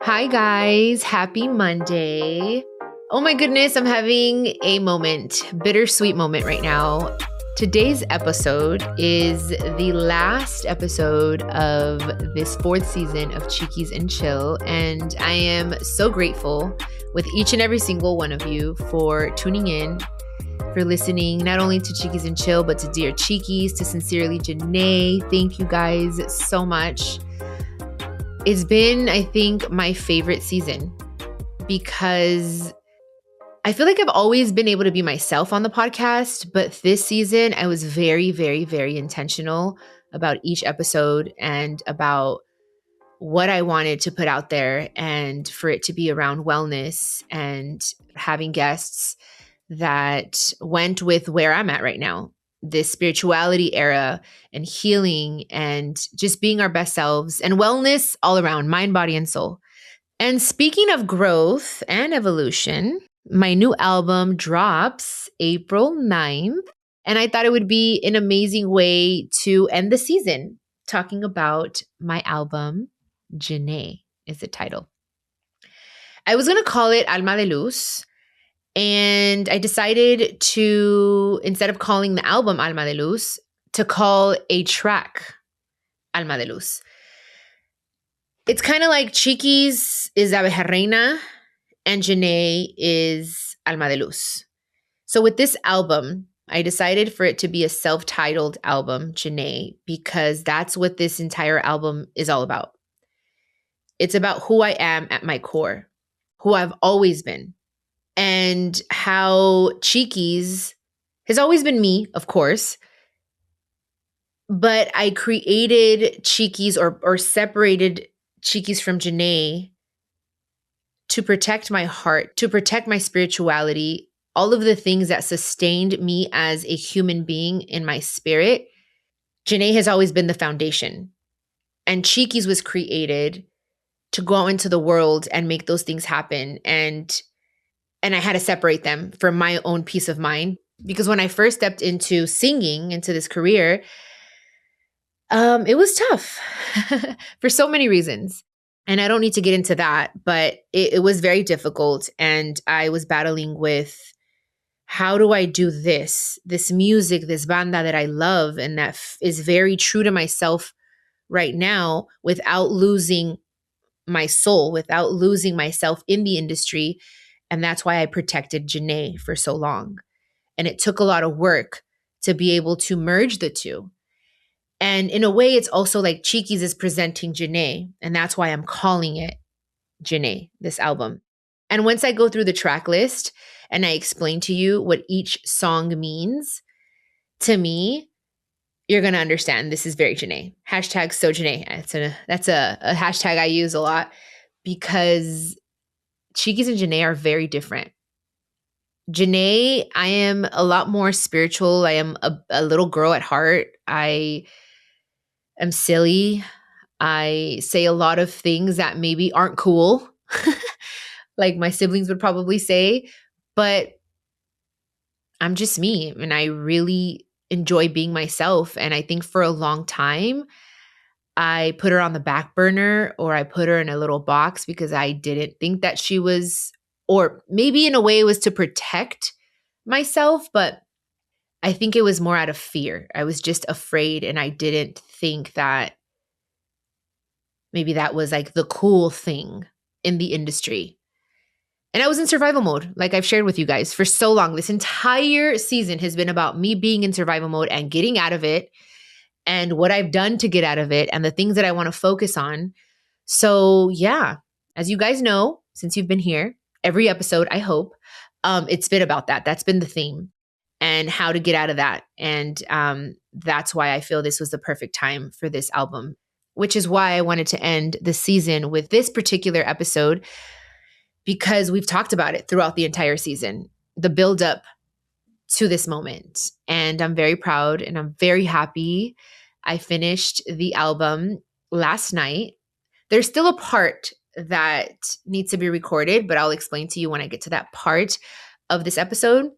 Hi, guys. Happy Monday. Oh my goodness, I'm having a bittersweet moment right now. Today's episode is the last episode of this fourth season of Chiquis and Chill, and I am so grateful with each and every single one of you for tuning in, for listening, not only to Chiquis and Chill, but to Dear Chiquis, to Sincerely Janney. Thank you guys so much. It's been, I think, my favorite season because I feel like I've always been able to be myself on the podcast, but this season I was very, very, very intentional about each episode and about what I wanted to put out there and for it to be around wellness and having guests that went with where I'm at right now, this spirituality era and healing and just being our best selves and wellness all around, mind, body, and soul. And speaking of growth and evolution, my new album drops April 9th. And I thought it would be an amazing way to end the season talking about my album, Janney is the title. I was going to call it Alma de Luz. And I decided to, instead of calling the album Alma de Luz, to call a track Alma de Luz. It's kind of like Chiquis is Abeja Reina and Janney is Alma de Luz. So with this album, I decided for it to be a self-titled album, Janney, because that's what this entire album is all about. It's about who I am at my core, who I've always been. And how Chiquis has always been me, of course, but I created Chiquis or separated Chiquis from Janney to protect my heart, to protect my spirituality, all of the things that sustained me as a human being in my spirit. Janney has always been the foundation. And Chiquis was created to go out into the world and make those things happen. And I had to separate them for my own peace of mind. Because when I first stepped into singing, into this career, it was tough for so many reasons. And I don't need to get into that, but it was very difficult. And I was battling with, how do I do this music, this banda that I love and that is very true to myself right now without losing my soul, without losing myself in the industry. And that's why I protected Janney for so long. And it took a lot of work to be able to merge the two. And in a way, it's also like Chiquis is presenting Janney. And that's why I'm calling it Janney, this album. And once I go through the track list and I explain to you what each song means, to me, you're going to understand this is very Janney. Hashtag so Janney. That's a hashtag I use a lot because Chiquis and Janney are very different. Janney, I am a lot more spiritual. I am a little girl at heart. I am silly. I say a lot of things that maybe aren't cool, like my siblings would probably say, but I'm just me and I really enjoy being myself. And I think for a long time, I put her on the back burner or I put her in a little box because I didn't think that she was, or maybe in a way it was to protect myself, but I think it was more out of fear. I was just afraid and I didn't think that maybe that was like the cool thing in the industry. And I was in survival mode, like I've shared with you guys for so long. This entire season has been about me being in survival mode and getting out of it and what I've done to get out of it and the things that I want to focus on. So yeah, as you guys know, since you've been here, every episode, I hope, it's been about that. That's been the theme and how to get out of that. And that's why I feel this was the perfect time for this album, which is why I wanted to end the season with this particular episode because we've talked about it throughout the entire season, the buildup to this moment. And I'm very proud and I'm very happy. I finished the album last night. There's still a part that needs to be recorded, but I'll explain to you when I get to that part of this episode.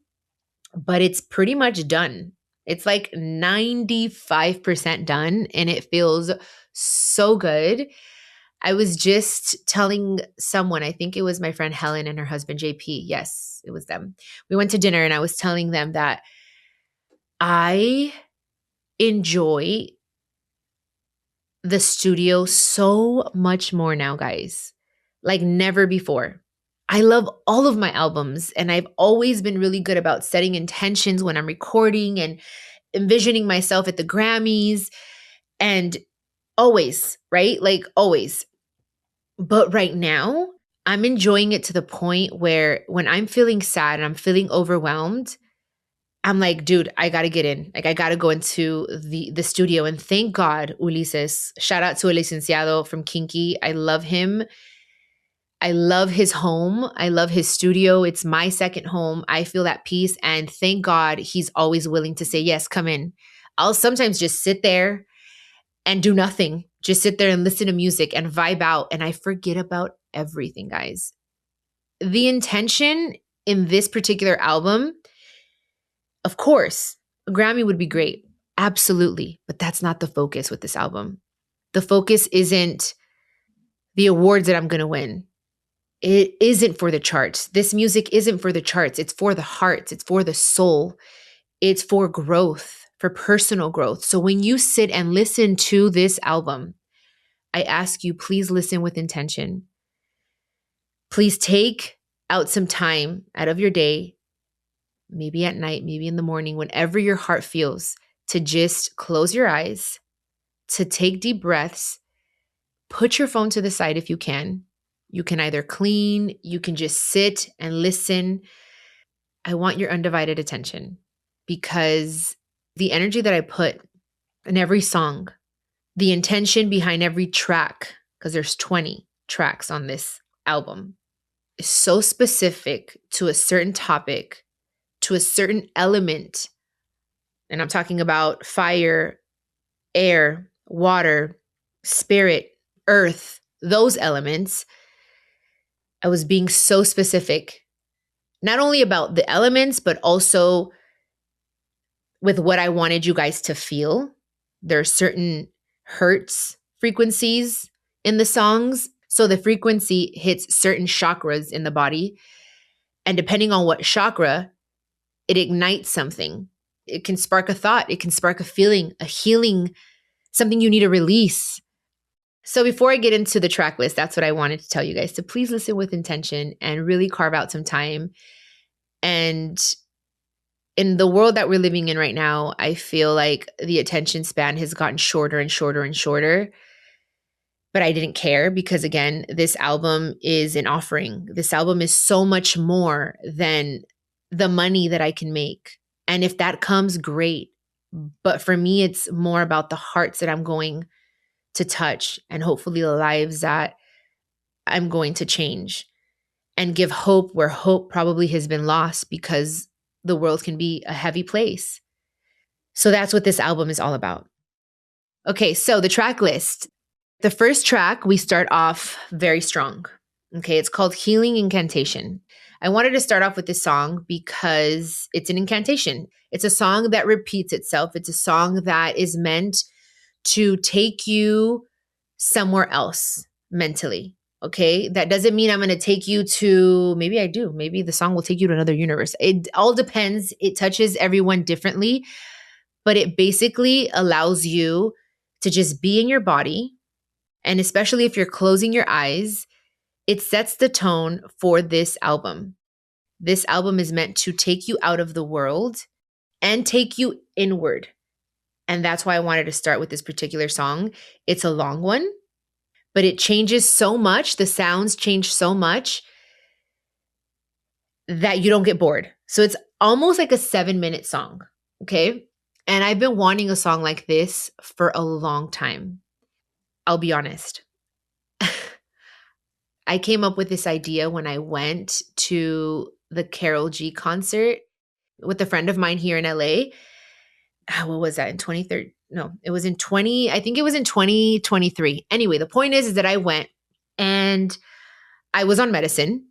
But it's pretty much done. It's like 95% done and it feels so good. I was just telling someone, I think it was my friend Helen and her husband JP. Yes, it was them. We went to dinner and I was telling them that I enjoy the studio so much more now, guys, like never before. I love all of my albums, and I've always been really good about setting intentions when I'm recording and envisioning myself at the Grammys and always, right? Like always. But right now, I'm enjoying it to the point where when I'm feeling sad and I'm feeling overwhelmed, I'm like, dude, I gotta get in. Like, I gotta go into the studio. And thank God, Ulises. Shout out to El Licenciado from Kinky. I love him. I love his home. I love his studio. It's my second home. I feel at peace. And thank God he's always willing to say, yes, come in. I'll sometimes just sit there and do nothing. Just sit there and listen to music and vibe out. And I forget about everything, guys. The intention in this particular album, of course, a Grammy would be great. Absolutely. But that's not the focus with this album. The focus isn't the awards that I'm going to win. It isn't for the charts. This music isn't for the charts. It's for the hearts. It's for the soul. It's for growth, for personal growth. So when you sit and listen to this album, I ask you, please listen with intention. Please take out some time out of your day, maybe at night, maybe in the morning, whenever your heart feels, to just close your eyes, to take deep breaths, put your phone to the side if you can. You can either clean, you can just sit and listen. I want your undivided attention because the energy that I put in every song, the intention behind every track, because there's 20 tracks on this album, is so specific to a certain topic, to a certain element. And I'm talking about fire, air, water, spirit, earth, those elements. I was being so specific, not only about the elements, but also with what I wanted you guys to feel. There are certain hertz frequencies in the songs. So the frequency hits certain chakras in the body. And depending on what chakra, it ignites something. It can spark a thought. It can spark a feeling, a healing, something you need to release. So before I get into the track list, that's what I wanted to tell you guys, to please listen with intention and really carve out some time. And in the world that we're living in right now, I feel like the attention span has gotten shorter and shorter and shorter. But I didn't care because, again, this album is an offering. This album is so much more than the money that I can make. And if that comes, great. But for me, it's more about the hearts that I'm going to touch and hopefully the lives that I'm going to change and give hope where hope probably has been lost because the world can be a heavy place. So that's what this album is all about. Okay, so the track list. The first track, we start off very strong. Okay, it's called Healing Incantation. I wanted to start off with this song because it's an incantation. It's a song that repeats itself. It's a song that is meant to take you somewhere else mentally. Okay, that doesn't mean I'm going to take you to, maybe I do. Maybe the song will take you to another universe. It all depends. It touches everyone differently, but it basically allows you to just be in your body. And especially if you're closing your eyes, it sets the tone for this album. This album is meant to take you out of the world and take you inward. And that's why I wanted to start with this particular song. It's a long one, but it changes so much. The sounds change so much that you don't get bored. So it's almost like a 7-minute song. Okay. And I've been wanting a song like this for a long time. I'll be honest. I came up with this idea when I went to the Karol G concert with a friend of mine here in LA. What was that, in 2013? No, it was in 20, I think it was in 2023. Anyway, the point is that I went and I was on medicine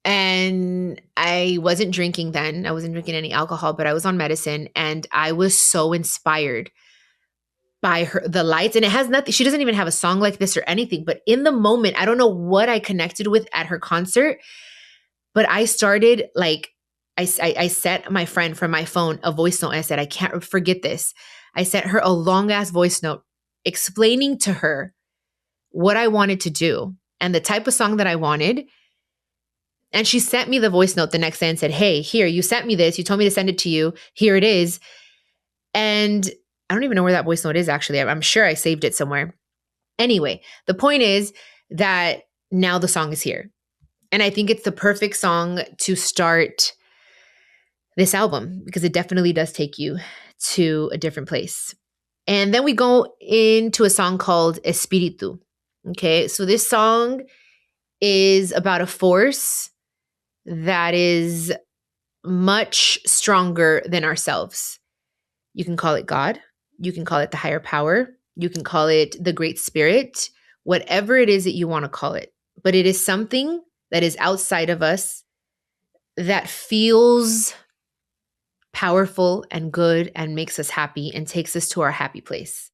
and I wasn't drinking then. I wasn't drinking any alcohol, but I was on medicine and I was so inspired by the lights. And it has nothing, she doesn't even have a song like this or anything. But in the moment, I don't know what I connected with at her concert, but I started like, I sent my friend from my phone a voice note. And I said, I can't forget this. I sent her a long ass voice note explaining to her what I wanted to do and the type of song that I wanted. And she sent me the voice note the next day and said, hey, here, you sent me this. You told me to send it to you. Here it is. And I don't even know where that voice note is, actually. I'm sure I saved it somewhere. Anyway, the point is that now the song is here. And I think it's the perfect song to start this album because it definitely does take you to a different place. And then we go into a song called Espíritu. Okay, so this song is about a force that is much stronger than ourselves. You can call it God. You can call it the higher power. You can call it the Great Spirit, whatever it is that you want to call it. But it is something that is outside of us that feels powerful and good and makes us happy and takes us to our happy place.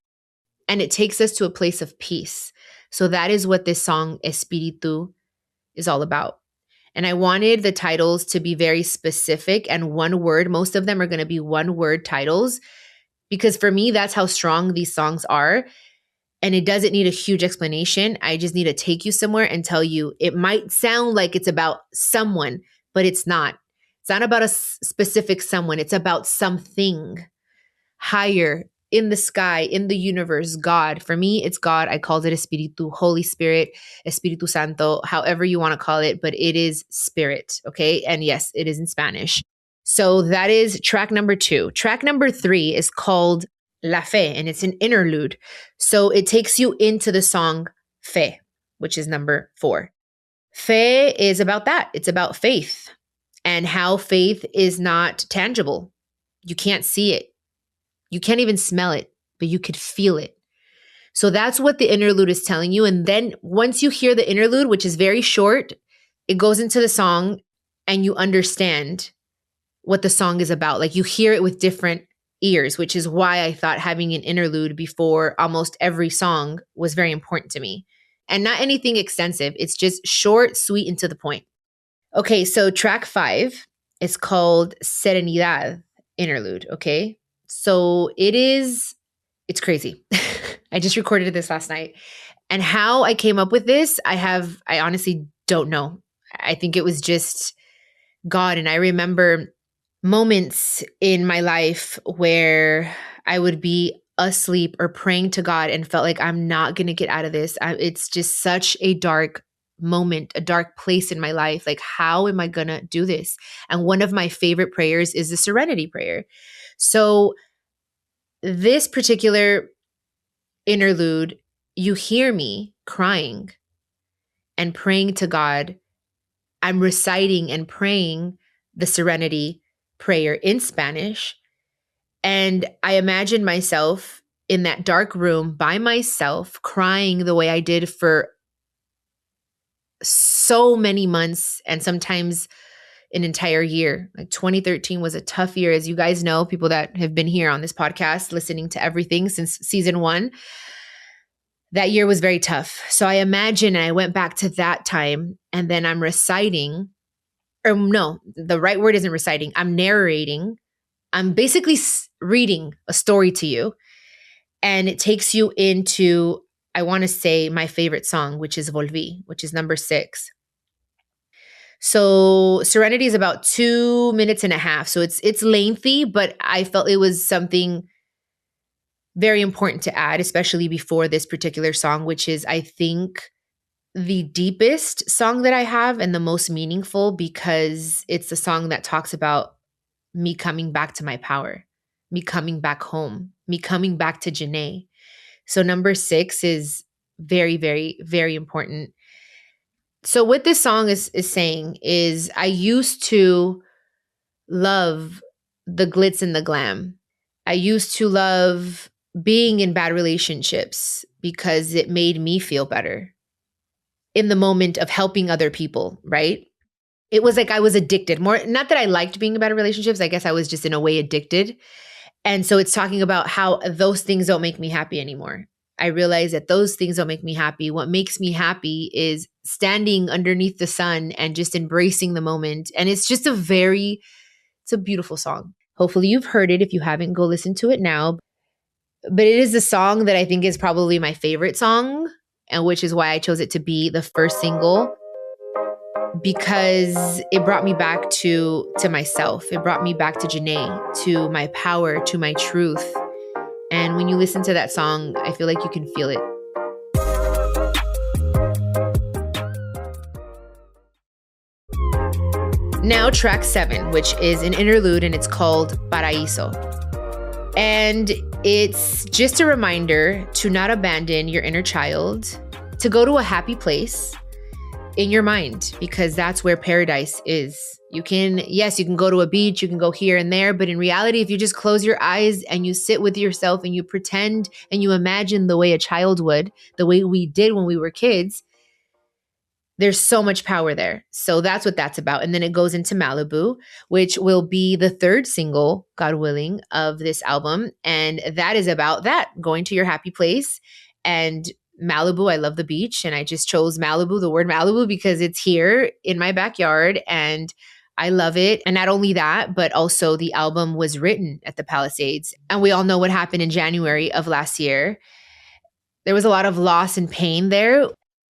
And it takes us to a place of peace. So that is what this song, Espíritu, is all about. And I wanted the titles to be very specific and one word. Most of them are going to be one word titles because for me, that's how strong these songs are. And it doesn't need a huge explanation. I just need to take you somewhere and tell you it might sound like it's about someone, but it's not. It's not about a specific someone. It's about something higher in the sky, in the universe, God. For me, it's God. I called it Espíritu, Holy Spirit, Espíritu Santo, however you want to call it, but it is spirit, okay? And yes, it is in Spanish. So that is track number 2. Track number 3 is called La Fe, and it's an interlude. So it takes you into the song Fe, which is number 4. Fe is about that. It's about faith and how faith is not tangible. You can't see it. You can't even smell it, but you could feel it. So that's what the interlude is telling you. And then once you hear the interlude, which is very short, it goes into the song and you understand what the song is about. Like you hear it with different ears, which is why I thought having an interlude before almost every song was very important to me. And not anything extensive. It's just short, sweet, and to the point. Okay, so track 5 is called Serenidad Interlude, okay? So it's crazy. I just recorded this last night. And how I came up with this, I honestly don't know. I think it was just God. And I remember moments in my life where I would be asleep or praying to God and felt like I'm not going to get out of this. It's just such a dark moment, a dark place in my life. Like, how am I going to do this? And one of my favorite prayers is the Serenity Prayer. So this particular interlude, you hear me crying and praying to God. I'm reciting and praying the Serenity Prayer in Spanish. And I imagine myself in that dark room by myself, crying the way I did for so many months and sometimes an entire year. Like 2013 was a tough year. As you guys know, people that have been here on this podcast, listening to everything since season 1, that year was very tough. So I imagine I went back to that time and then I'm reciting, or no, the right word isn't reciting. I'm narrating. I'm basically reading a story to you. And it takes you into, I want to say, my favorite song, which is Volví, which is number 6. So Serenity is about 2.5 minutes. So it's lengthy, but I felt it was something very important to add, especially before this particular song, which is, I think, the deepest song that I have and the most meaningful because it's the song that talks about me coming back to my power, me coming back home, me coming back to Janney. So number 6 is very, very, very important. So what this song is saying is I used to love the glitz and the glam. I used to love being in bad relationships because it made me feel better in the moment of helping other people, right? It was like I was addicted. More, not that I liked being in bad relationships. I guess I was just in a way addicted. And so it's talking about how those things don't make me happy anymore. I realize that those things don't make me happy. What makes me happy is standing underneath the sun and just embracing the moment. And it's just it's a beautiful song. Hopefully you've heard it. If you haven't, go listen to it now. But it is the song that I think is probably my favorite song, and which is why I chose it to be the first single, because it brought me back to myself. It brought me back to Janney, to my power, to my truth. And when you listen to that song, I feel like you can feel it. Now, track 7, which is an interlude, and it's called Paraíso. And it's just a reminder to not abandon your inner child, to go to a happy place in your mind, because that's where paradise is. You can go to a beach, you can go here and there, but in reality, if you just close your eyes and you sit with yourself and you pretend and you imagine the way a child would, the way we did when we were kids, there's so much power there. So that's what that's about. And then it goes into Malibu, which will be the third single, God willing, of this album. And that is about that, going to your happy place. And Malibu, I love the beach. And I just chose Malibu, the word Malibu, because it's here in my backyard and I love it. And not only that, but also the album was written at the Palisades. And we all know what happened in January of last year. There was a lot of loss and pain there,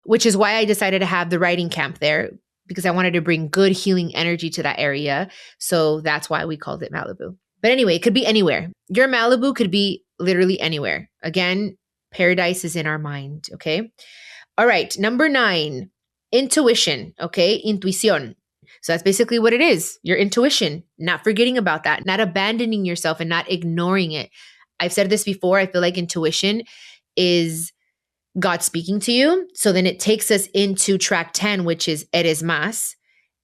which is why I decided to have the writing camp there, because I wanted to bring good healing energy to that area. So that's why we called it Malibu. But anyway, it could be anywhere. Your Malibu could be literally anywhere. Again, paradise is in our mind, okay? All right, number 9, intuition, okay? Intuición. So that's basically what it is, your intuition, not forgetting about that, not abandoning yourself and not ignoring it. I've said this before, I feel like intuition is God speaking to you. So then it takes us into track 10, which is Eres Más.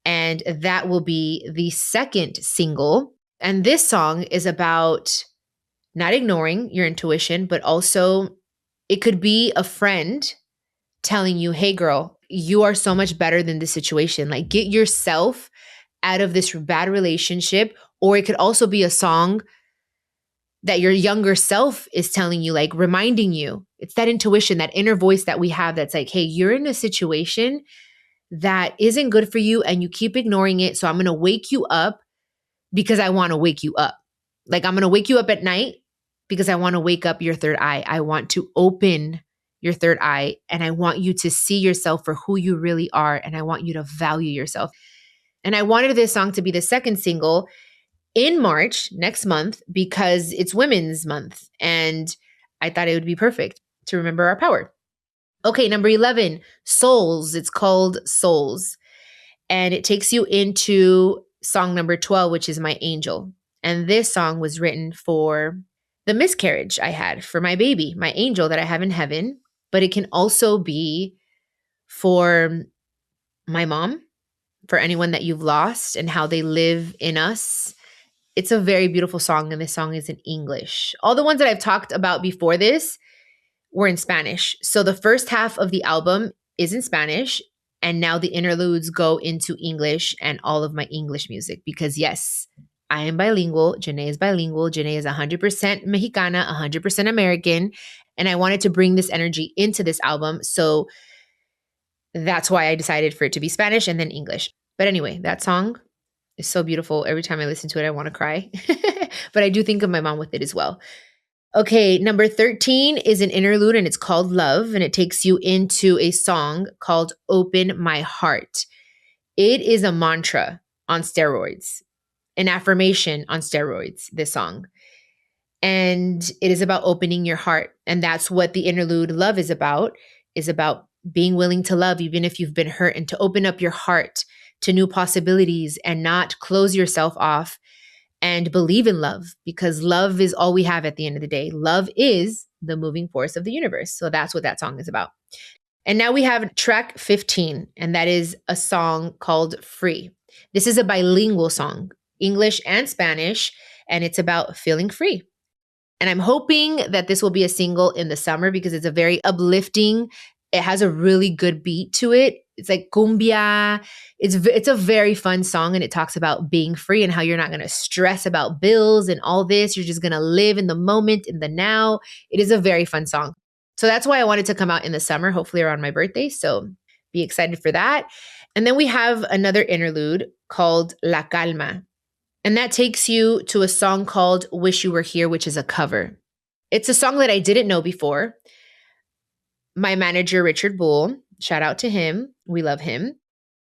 And that will be the second single. And this song is about not ignoring your intuition, but also it could be a friend telling you, hey girl, you are so much better than this situation. Like, get yourself out of this bad relationship. Or it could also be a song that your younger self is telling you, like reminding you. It's that intuition, that inner voice that we have that's like, hey, you're in a situation that isn't good for you and you keep ignoring it. So I'm going to wake you up because I want to wake you up. Like, I'm going to wake you up at night because I want to wake up your third eye. I want to open your third eye and I want you to see yourself for who you really are. And I want you to value yourself. And I wanted this song to be the second single in March, next month, because it's Women's Month. And I thought it would be perfect to remember our power. Okay, number 11, Souls. It's called Souls. And it takes you into song number 12, which is My Angel. And this song was written for the miscarriage I had for my baby, my angel that I have in heaven. But it can also be for my mom, for anyone that you've lost and how they live in us. It's a very beautiful song, and this song is in English. All the ones that I've talked about before this were in Spanish. So the first half of the album is in Spanish, and now the interludes go into English and all of my English music, because yes, I am bilingual. Janney is bilingual. Janney is 100% Mexicana, 100% American, and I wanted to bring this energy into this album. So that's why I decided for it to be Spanish and then English. But anyway, that song, it's so beautiful. Every time I listen to it, I want to cry. But I do think of my mom with it as well. Okay, number 13 is an interlude, and it's called Love, and it takes you into a song called Open My Heart. It is a mantra on steroids, an affirmation on steroids, this song. And it is about opening your heart. And that's what the interlude Love is about being willing to love, even if you've been hurt, and to open up your heart to new possibilities and not close yourself off, and believe in love, because love is all we have at the end of the day. Love is the moving force of the universe. So that's what that song is about. And now we have track 15, and that is a song called Free. This is a bilingual song, English and Spanish, and it's about feeling free. And I'm hoping that this will be a single in the summer because it's a very uplifting, it has a really good beat to it. It's like cumbia. It's a very fun song, and it talks about being free and how you're not going to stress about bills and all this. You're just going to live in the moment, in the now. It is a very fun song. So that's why I wanted to come out in the summer, hopefully around my birthday. So be excited for that. And then we have another interlude called La Calma. And that takes you to a song called Wish You Were Here, which is a cover. It's a song that I didn't know before. My manager, Richard Bull, shout out to him. We love him.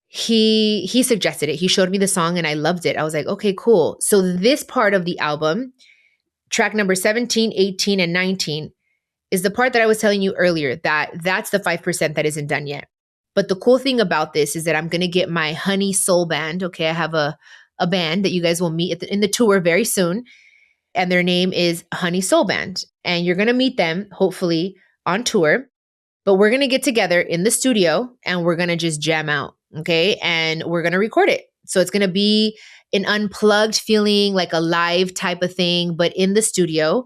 He suggested it. He showed me the song and I loved it. I was like, okay, cool. So this part of the album, track number 17, 18, and 19, is the part that I was telling you earlier, that's the 5% that isn't done yet. But the cool thing about this is that I'm going to get my Honey Soul Band. Okay, I have a band that you guys will meet in the tour very soon. And their name is Honey Soul Band. And you're going to meet them, hopefully, on tour. But we're going to get together in the studio and we're going to just jam out. Okay, and we're going to record it. So it's going to be an unplugged feeling, like a live type of thing, but in the studio.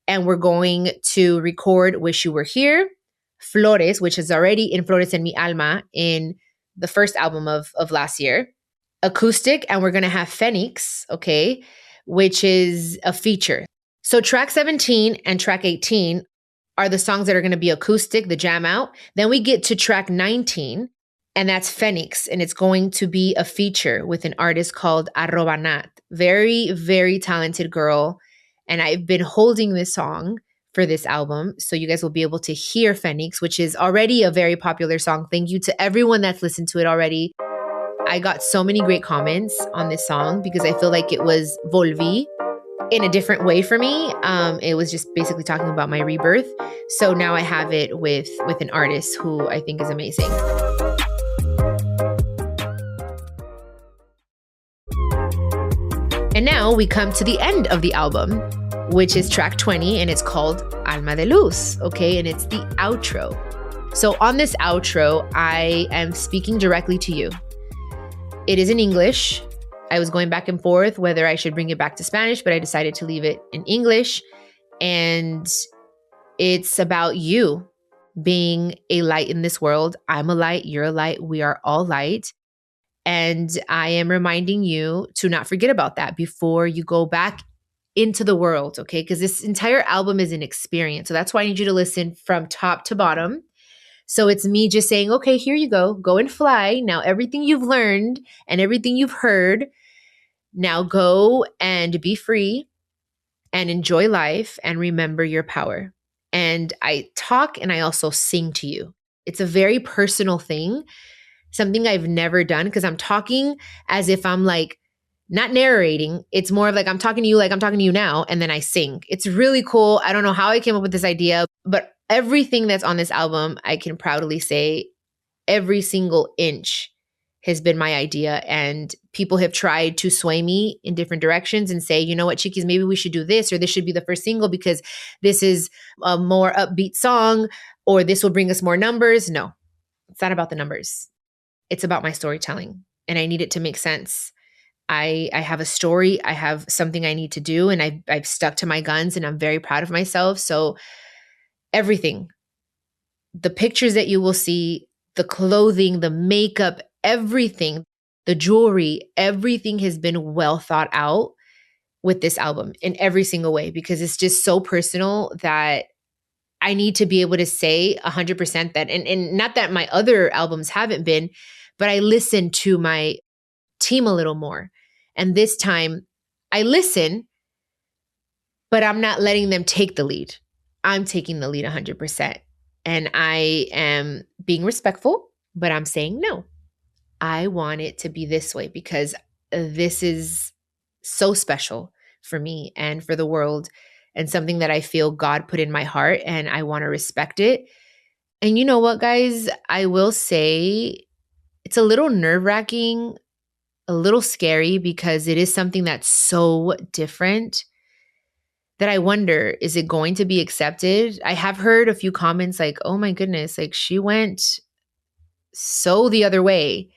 And we're going to record Wish You Were Here, Flores, which is already in Flores en mi alma in the first album of last year, acoustic, and we're going to have Phoenix, okay, which is a feature. So track 17 and track 18 are the songs that are going to be acoustic, the jam out. Then we get to track 19, and that's Phoenix, and it's going to be a feature with an artist called Arrobanat. Very, very talented girl. And I've been holding this song for this album. So you guys will be able to hear Phoenix, which is already a very popular song. Thank you to everyone that's listened to it already. I got so many great comments on this song because I feel like it was Volví in a different way for me. It was just basically talking about my rebirth. So now I have it with an artist who I think is amazing. And now we come to the end of the album, which is track 20, and it's called Alma de Luz, okay? And it's the outro. So on this outro, I am speaking directly to you. It is in English. I was going back and forth whether I should bring it back to Spanish, but I decided to leave it in English. And it's about you being a light in this world. I'm a light, you're a light, we are all light. And I am reminding you to not forget about that before you go back into the world, okay? Because this entire album is an experience. So that's why I need you to listen from top to bottom. So it's me just saying, okay, here you go and fly. Now, everything you've learned and everything you've heard, now go and be free and enjoy life and remember your power. And I talk and I also sing to you. It's a very personal thing. Something I've never done because I'm talking as if I'm like not narrating. It's more of like I'm talking to you like I'm talking to you now, and then I sing. It's really cool. I don't know how I came up with this idea, but everything that's on this album, I can proudly say every single inch has been my idea. And people have tried to sway me in different directions and say, you know what, Chiquis, maybe we should do this, or this should be the first single because this is a more upbeat song, or this will bring us more numbers. No, it's not about the numbers. It's about my storytelling, and I need it to make sense. I have a story. I have something I need to do, and I've stuck to my guns, and I'm very proud of myself. So everything, the pictures that you will see, the clothing, the makeup, everything, the jewelry, everything has been well thought out with this album in every single way, because it's just so personal that I need to be able to say 100% that, and not that my other albums haven't been, but I listen to my team a little more. And this time I listen, but I'm not letting them take the lead. I'm taking the lead 100%. And I am being respectful, but I'm saying, no, I want it to be this way because this is so special for me and for the world, and something that I feel God put in my heart, and I want to respect it. And you know what, guys? I will say it's a little nerve-wracking, a little scary, because it is something that's so different that I wonder, is it going to be accepted? I have heard a few comments like, oh my goodness, like she went so the other way.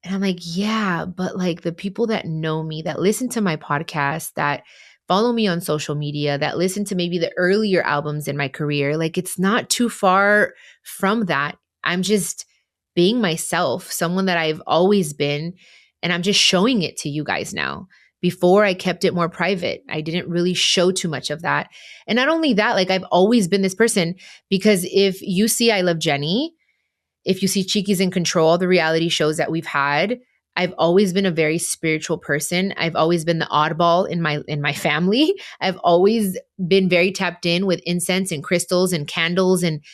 And I'm like, yeah, but like the people that know me, that listen to my podcast, that follow me on social media, that listen to maybe the earlier albums in my career, like it's not too far from that. I'm just being myself, someone that I've always been, and I'm just showing it to you guys now. Before, I kept it more private. I didn't really show too much of that. And not only that, like I've always been this person, because if you see I Love Janney, if you see Chiquis in Control, all the reality shows that we've had, I've always been a very spiritual person. I've always been the oddball in my family. I've always been very tapped in with incense and crystals and candles. And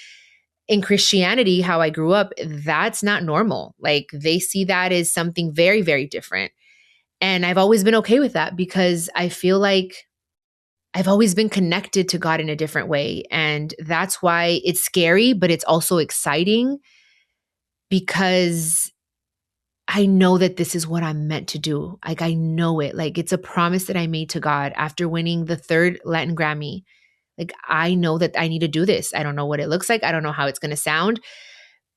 in Christianity, how I grew up, that's not normal. Like they see that as something very, very different. And I've always been okay with that because I feel like I've always been connected to God in a different way. And that's why it's scary, but it's also exciting because I know that this is what I'm meant to do. Like I know it. Like it's a promise that I made to God after winning the 3rd Latin Grammy. Like I know that I need to do this. I don't know what it looks like. I don't know how it's going to sound.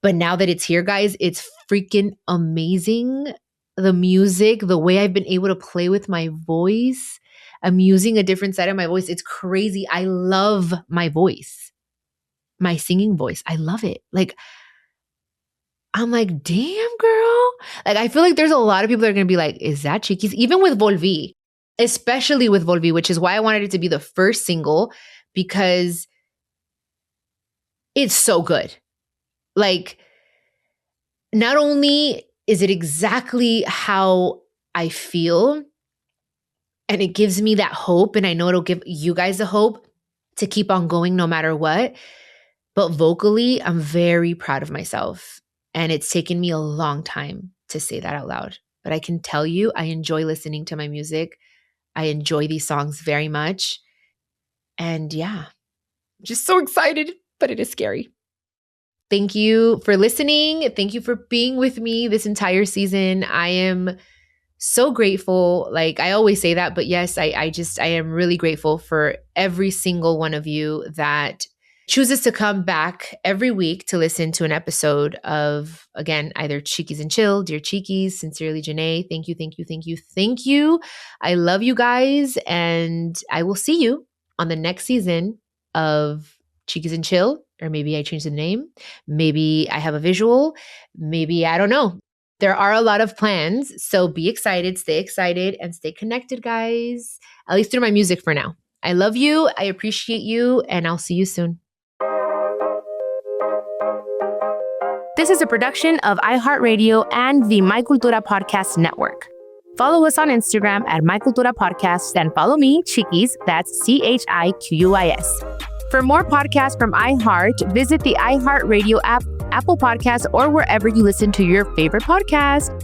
But now that it's here, guys, it's freaking amazing. The music, the way I've been able to play with my voice. I'm using a different side of my voice. It's crazy. I love my voice, my singing voice. I love it. Like, I'm like, damn, girl. Like, I feel like there's a lot of people that are going to be like, is that Chiquis? Even with Volví, especially with Volví, which is why I wanted it to be the first single, because it's so good. Like, not only is it exactly how I feel, and it gives me that hope, and I know it'll give you guys the hope to keep on going no matter what, but vocally, I'm very proud of myself. And it's taken me a long time to say that out loud. But I can tell you, I enjoy listening to my music. I enjoy these songs very much. And yeah, I'm just so excited, but it is scary. Thank you for listening. Thank you for being with me this entire season. I am so grateful. Like I always say that, but yes, I am really grateful for every single one of you that chooses to come back every week to listen to an episode of, again, either Chiquis and Chill, Dear Chiquis, Sincerely Janney. Thank you, thank you, thank you, thank you. I love you guys, and I will see you on the next season of Chiquis and Chill, or maybe I changed the name. Maybe I have a visual. Maybe, I don't know. There are a lot of plans, so be excited, and stay connected, guys, at least through my music for now. I love you, I appreciate you, and I'll see you soon. This is a production of iHeartRadio and the My Cultura Podcast Network. Follow us on Instagram at My Cultura Podcast and follow me, Chiquis, that's CHIQUIS. For more podcasts from iHeart, visit the iHeartRadio app, Apple Podcasts, or wherever you listen to your favorite podcast.